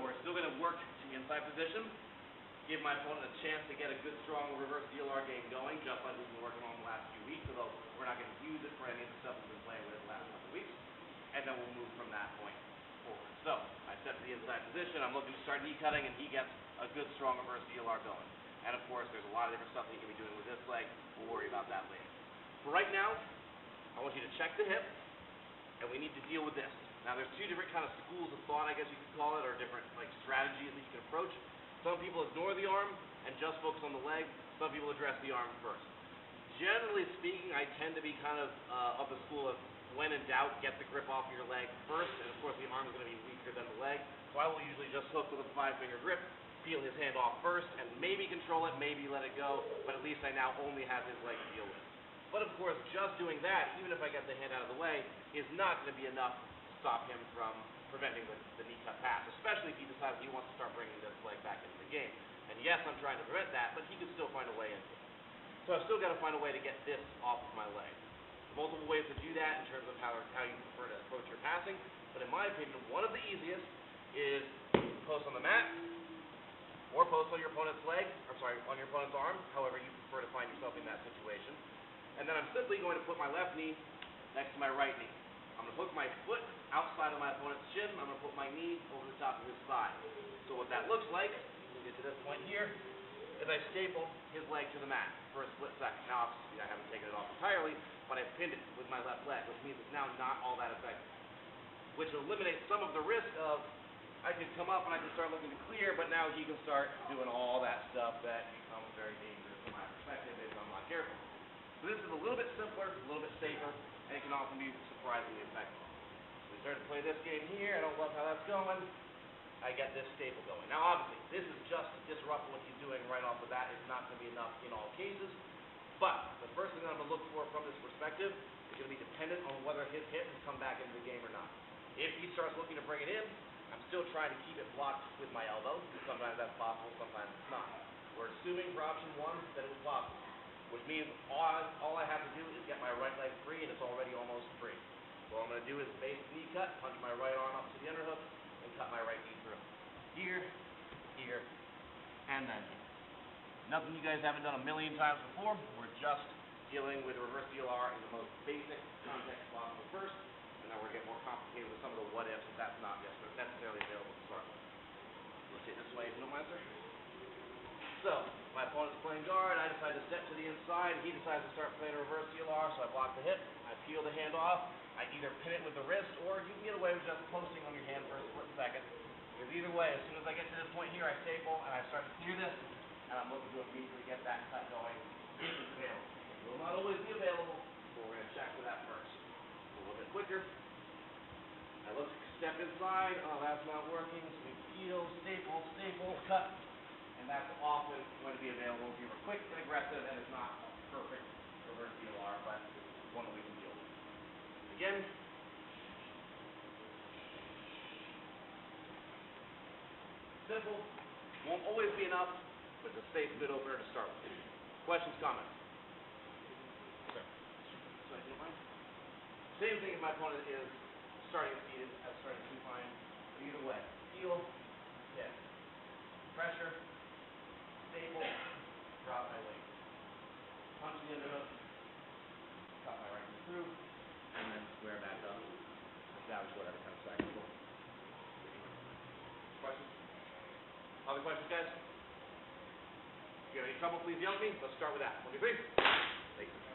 we're still going to work to inside position, give my opponent a chance to get a good, strong reverse DLR game going, just like we've been working on the last few weeks, although we're not going to use it for any of the stuff we've been playing with the last couple of weeks, and then we'll move from that point forward. So, I step to the inside position, I'm looking to start knee cutting, and he gets a good, strong reverse DLR going. And of course, there's a lot of different stuff that you can be doing with this leg. We'll worry about that later. For right now, I want you to check the hip, and we need to deal with this. Now, there's two different kind of schools of thought, I guess you could call it, or different strategies that you can approach. Some people ignore the arm and just focus on the leg. Some people address the arm first. Generally speaking, I tend to be kind of the school of when in doubt, get the grip off your leg first, and of course the arm is going to be weaker than the leg. So I will usually just hook with a 5-finger grip, feel his hand off first, and maybe control it, maybe let it go, but at least I now only have his leg to deal with. But of course, just doing that, even if I get the hand out of the way, is not going to be enough to stop him from preventing the knee cut pass, especially if he decides he wants to start bringing this leg back into the game. And yes, I'm trying to prevent that, but he can still find a way into it. So I've still got to find a way to get this off of my leg. Multiple ways to do that in terms of how you prefer to approach your passing, but in my opinion, one of the easiest is post on the mat, or post on your opponent's on your opponent's arm, however you prefer to find yourself in that situation. And then I'm simply going to put my left knee next to my right knee. I'm going to hook my foot outside of my opponent's shin. I'm going to put my knee over the top of his thigh. So what that looks like, we'll get to this point here, is I staple his leg to the mat for a split second. Now, obviously, I haven't taken it off entirely, but I've pinned it with my left leg, which means it's now not all that effective, which eliminates some of the risk of I can come up and I can start looking to clear, but now he can start doing all that stuff that becomes very dangerous from my perspective if I'm not careful. So this is a little bit simpler, a little bit safer, and it can often be surprisingly effective. We start to play this game here. I don't love how that's going. I get this staple going. Now, obviously, this is just to disrupt what he's doing right off the bat. It's not going to be enough in all cases. But the first thing that I'm going to look for from this perspective is going to be dependent on whether his hip has come back into the game or not. If he starts looking to bring it in, I'm still trying to keep it blocked with my elbow. Sometimes that's possible, sometimes it's not. We're assuming for option 1 that it was possible, which means all I have to do is get my right leg free, and it's already almost free. So all I'm going to do is base knee cut, punch my right arm up to the underhook, and cut my right knee through. Here, here, and then here. Nothing you guys haven't done a million times before. We're just dealing with reverse DLR in the most basic context possible first. And then we're going to get more complicated with some of the what-ifs if that's not necessarily available to start with. Let's hit this way if you don't mind, sir. So, my opponent's playing guard, I decide to step to the inside, he decides to start playing a reverse DLR, so I block the hip, I peel the hand off, I either pin it with the wrist, or you can get away with just posting on your hand for a split second. Because either way, as soon as I get to this point here, I staple, and I start to clear this, and I'm looking to immediately get that cut going if it's available. It will not always be available, but we're going to check for that first. A little bit quicker. I look to step inside. Oh, that's not working. So we peel, staple, cut. And that's often going to be available if you were quick and aggressive, and it's not a perfect reverse DLR, but it's one that we can deal with. Again, simple. Won't always be enough, but it's a safe bit opener to start with. Questions, comments? Sir. So if you don't mind. Same thing if my opponent is starting seated as starting supine. Either way. Heel, hip. Pressure, staple, drop my leg. Punch the underhook, cut my right knee through, and then square back up. Establish whatever kind of side control. Questions? Other questions, guys? If you have any trouble, please yell at me. Let's start with that. 1, 2, 3. Thank you.